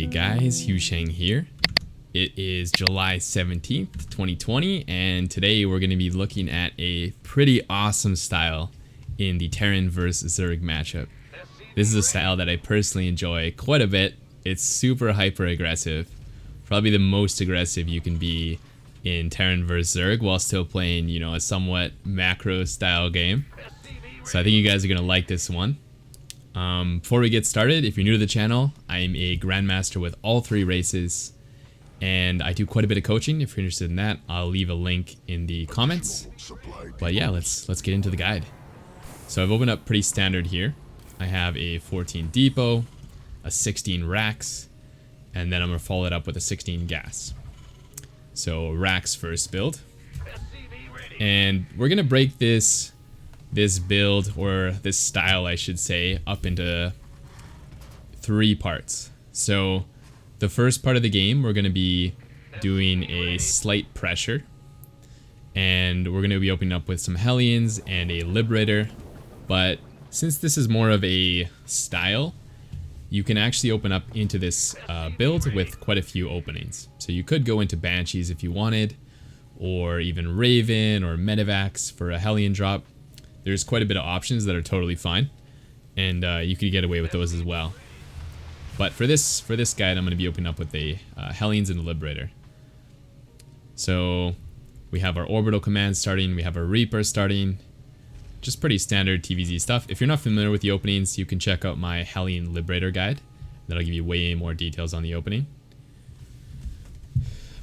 Hey guys, HuShang here. It is July 17th, 2020, and today we're going to be looking at a pretty awesome style in the Terran versus Zerg matchup. This is a style that I personally enjoy quite a bit. It's super hyper aggressive, probably the most aggressive you can be in Terran versus Zerg while still playing, you know, a somewhat macro style game. So I think you guys are going to like this one. Before we get started, if you're new to the channel, I'm a Grandmaster with all three races, and I do quite a bit of coaching. If you're interested in that, I'll leave a link in the comments. But yeah, let's get into the guide. So I've opened up pretty standard here. I have a 14 depot, a 16 racks, and then I'm going to follow it up with a 16 gas. So racks first build. And we're going to break this build, or this style I should say, up into three parts. So the first part of the game we're going to be doing a slight pressure, and we're going to be opening up with some Hellions and a Liberator. But since this is more of a style, you can actually open up into this build with quite a few openings. So you could go into Banshees if you wanted, or even Raven or Medivacs for a Hellion drop. There's quite a bit of options that are totally fine, and you could get away with those as well. But for this guide, I'm going to be opening up with a Hellions and a Liberator. So we have our Orbital Command starting, we have our Reaper starting, just pretty standard TVZ stuff. If you're not familiar with the openings, you can check out my Hellion Liberator guide. That'll give you way more details on the opening.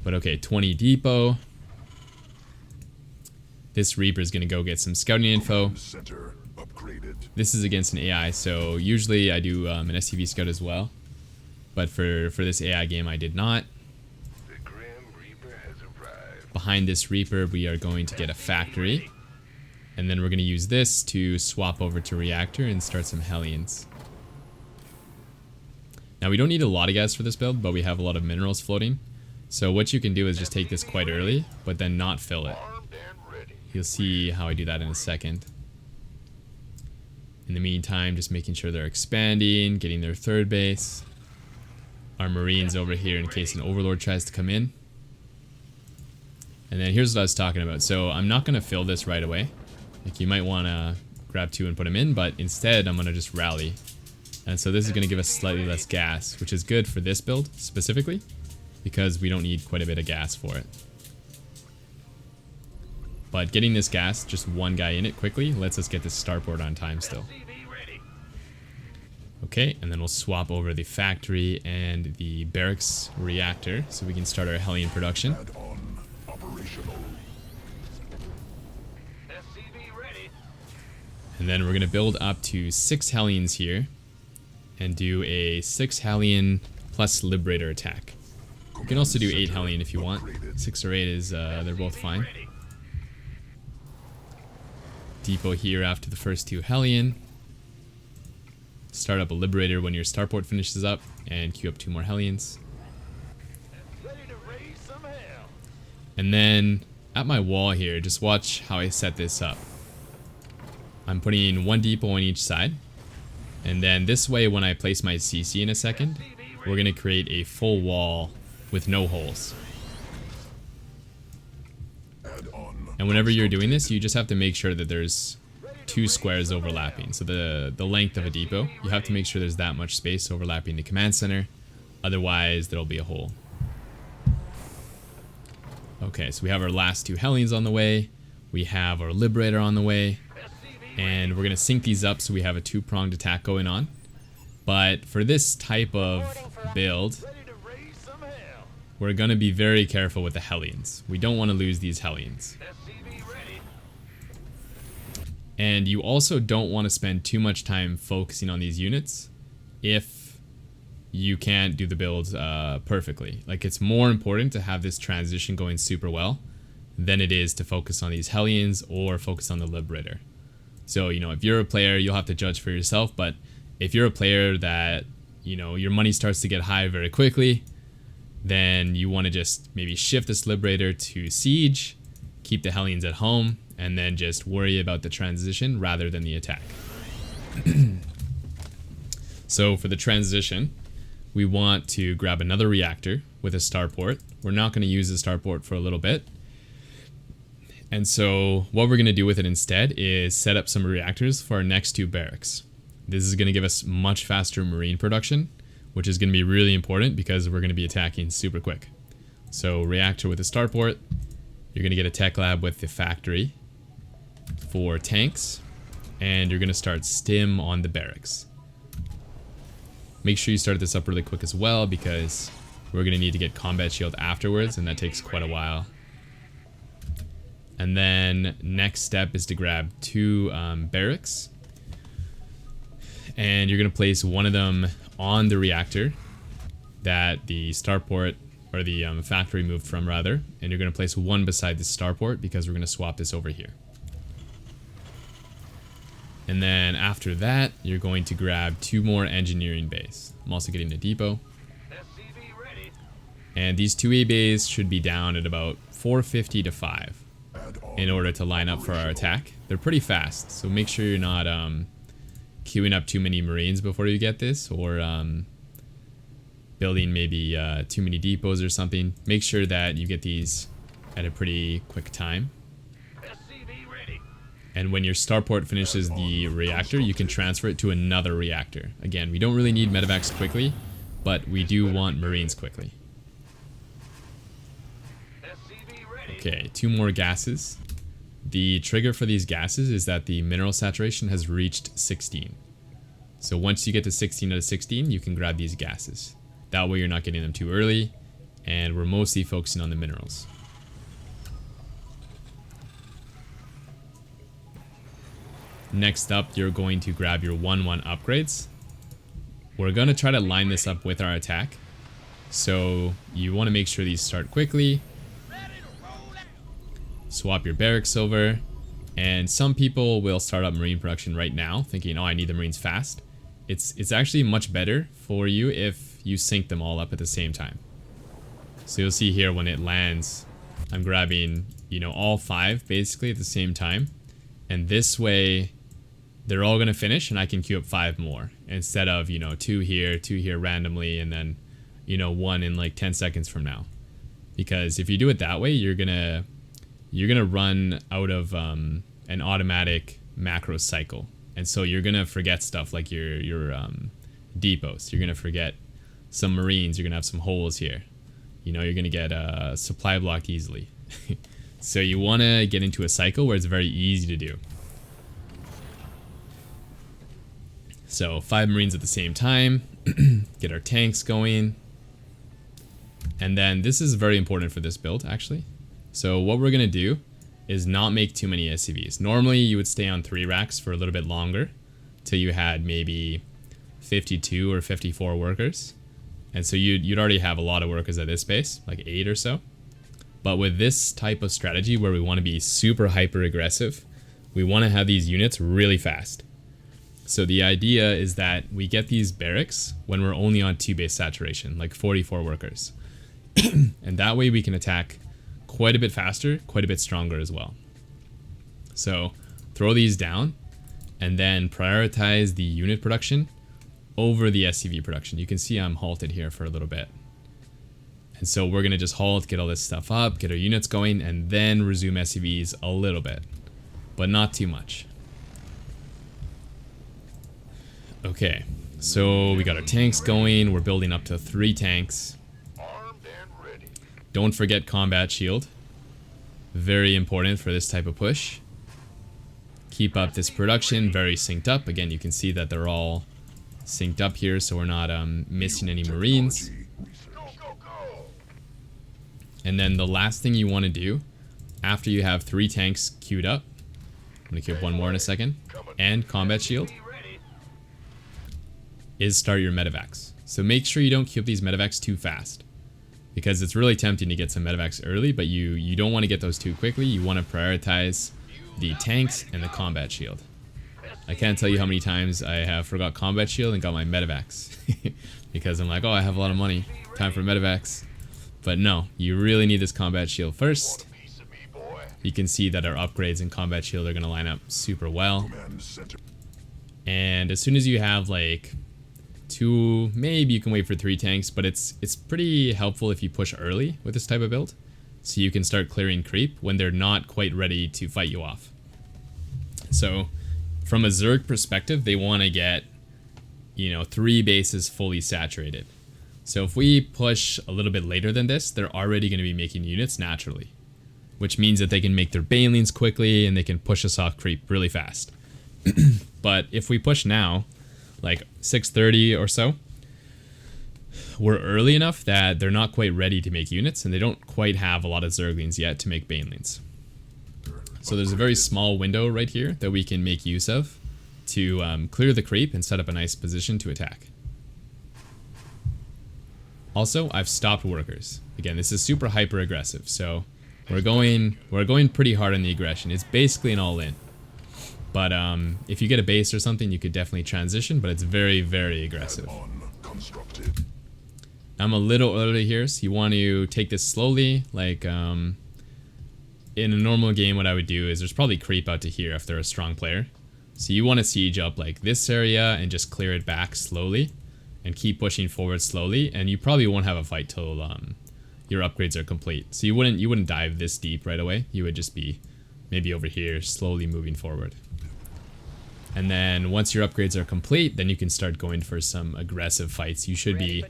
But okay, 20 depot. This Reaper is going to go get some scouting info. This is against an AI, so usually I do an SCV scout as well. But for this AI game, I did not. Behind this Reaper, we are going to get a factory. And then we're going to use this to swap over to Reactor and start some Hellions. Now, we don't need a lot of gas for this build, but we have a lot of minerals floating. So what you can do is just take this quite early, but then not fill it. You'll see how I do that in a second. In the meantime, just making sure they're expanding, getting their third base. Our Marines over here in case an Overlord tries to come in. And then here's what I was talking about. So I'm not going to fill this right away. Like, you might want to grab two and put them in, but instead I'm going to just rally. And so this is going to give us slightly less gas, which is good for this build specifically, because we don't need quite a bit of gas for it. But getting this gas, just one guy in it quickly, lets us get this starport on time still. Okay, and then we'll swap over the factory and the barracks reactor so we can start our Hellion production. And then we're going to build up to 6 Hellions here and do a 6 Hellion plus Liberator attack. You can also do 8 Hellion if you want. 6 or 8 is, they're both fine. Depot here after the first 2 Hellion. Start up a Liberator when your starport finishes up, and queue up 2 more Hellions. And then at my wall here, just watch how I set this up. I'm putting 1 depot on each side, and then this way when I place my CC in a second, we're going to create a full wall with no holes. And whenever you're doing this, you just have to make sure that there's 2 squares overlapping. So the length of a depot, you have to make sure there's that much space overlapping the command center. Otherwise, there'll be a hole. Okay, so we have our last 2 Hellions on the way. We have our Liberator on the way. And we're going to sync these up so we have a 2-pronged attack going on. But for this type of build, we're going to be very careful with the Hellions. We don't want to lose these Hellions. And you also don't want to spend too much time focusing on these units if you can't do the build perfectly. Like, it's more important to have this transition going super well than it is to focus on these Hellions or focus on the Liberator. So, you know, if you're a player, you'll have to judge for yourself. But if you're a player that, you know, your money starts to get high very quickly, then you want to just maybe shift this Liberator to Siege, keep the Hellions at home, and then just worry about the transition rather than the attack. So for the transition, we want to grab another reactor with a starport. We're not going to use the starport for a little bit. And so what we're going to do with it instead is set up some reactors for our next 2 barracks. This is going to give us much faster marine production, which is going to be really important because we're going to be attacking super quick. So reactor with a starport, you're going to get a tech lab with the factory for tanks, and you're going to start stim on the barracks. Make sure you start this up really quick as well because we're going to need to get combat shield afterwards, and that takes quite a while. And then next step is to grab 2 barracks, and you're going to place one of them on the reactor that the starport or the factory moved from rather, and you're going to place one beside the starport because we're going to swap this over here. And then after that, you're going to grab 2 more engineering bays. I'm also getting a depot. And these 2A bays should be down at about 450 to 5 in order to line up for our attack. They're pretty fast, so make sure you're not queuing up too many marines before you get this, or building maybe too many depots or something. Make sure that you get these at a pretty quick time. And when your starport finishes the reactor, you can transfer it to another reactor. Again, we don't really need medevacs quickly, but we do want marines quickly. Okay, 2 more gases. The trigger for these gases is that the mineral saturation has reached 16. So once you get to 16 out of 16, you can grab these gases. That way you're not getting them too early, and we're mostly focusing on the minerals. Next up, you're going to grab your 1-1 upgrades. We're going to try to line this up with our attack. So you want to make sure these start quickly. Swap your barracks over. And some people will start up marine production right now, thinking, oh, I need the marines fast. It's actually much better for you if you sync them all up at the same time. So you'll see here when it lands, I'm grabbing, all 5 basically at the same time. And this way, they're all going to finish and I can queue up 5 more instead of, 2 here randomly, and then, 1 in like 10 seconds from now. Because if you do it that way, you're going to run out of an automatic macro cycle. And so you're going to forget stuff like your depots. You're going to forget some marines. You're going to have some holes here. You're going to get supply blocked easily. So you want to get into a cycle where it's very easy to do. So 5 marines at the same time. Get our tanks going. And then this is very important for this build actually. So what we're going to do is not make too many SCVs. Normally you would stay on 3 racks for a little bit longer till you had maybe 52 or 54 workers. And so you'd already have a lot of workers at this base, like 8 or so. But with this type of strategy where we want to be super hyper aggressive, we want to have these units really fast. So the idea is that we get these barracks when we're only on 2 base saturation, like 44 workers. And that way we can attack quite a bit faster, quite a bit stronger as well. So throw these down and then prioritize the unit production over the SCV production. You can see I'm halted here for a little bit. And so we're going to just halt, get all this stuff up, get our units going, and then resume SCVs a little bit, but not too much. Okay, so we got our tanks going. We're building up to 3 tanks. Don't forget combat shield. Very important for this type of push. Keep up this production, very synced up. Again, you can see that they're all synced up here, so we're not missing any marines. And then the last thing you want to do after you have 3 tanks queued up, I'm going to queue up 1 more in a second, and combat shield, is start your medevacs. So make sure you don't queue up these medevacs too fast, because it's really tempting to get some medevacs early, but you don't want to get those too quickly. You want to prioritize the tanks and the combat shield. I can't tell you how many times I have forgot combat shield and got my medevacs because I'm like, oh, I have a lot of money, time for medevacs. But no, you really need this combat shield first. You can see that our upgrades in combat shield are going to line up super well. And as soon as you have like 2, maybe you can wait for 3 tanks, but it's pretty helpful if you push early with this type of build, so you can start clearing creep when they're not quite ready to fight you off. So from a Zerg perspective, they want to get, you know, 3 bases fully saturated. So if we push a little bit later than this, they're already going to be making units naturally, which means that they can make their banelings quickly and they can push us off creep really fast. But if we push now, like 6:30 or so, we're early enough that they're not quite ready to make units, and they don't quite have a lot of Zerglings yet to make banelings. So there's a very small window right here that we can make use of to clear the creep and set up a nice position to attack. Also, I've stopped workers. Again, this is super hyper aggressive, so we're going pretty hard on the aggression. It's basically an all-in. But if you get a base or something, you could definitely transition, but it's very, very aggressive. I'm a little early here, so you want to take this slowly. Like, in a normal game, what I would do is there's probably creep out to here if they're a strong player. So you want to siege up like this area and just clear it back slowly and keep pushing forward slowly, and you probably won't have a fight till your upgrades are complete. So you wouldn't dive this deep right away. You would just be maybe over here slowly moving forward. And then once your upgrades are complete, then you can start going for some aggressive fights. You should be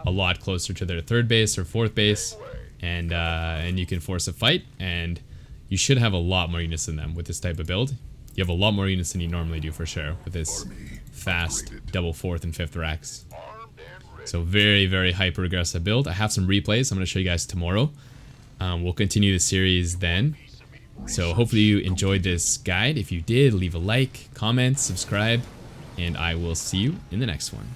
a lot closer to their 3rd base or 4th base, and you can force a fight, and you should have a lot more units than them with this type of build. You have a lot more units than you normally do for sure with this fast double 4th and 5th racks. So very, very hyper aggressive build. I have some replays I'm going to show you guys tomorrow. We'll continue the series then. So hopefully you enjoyed this guide. If you did, leave a like, comment, subscribe, and I will see you in the next one.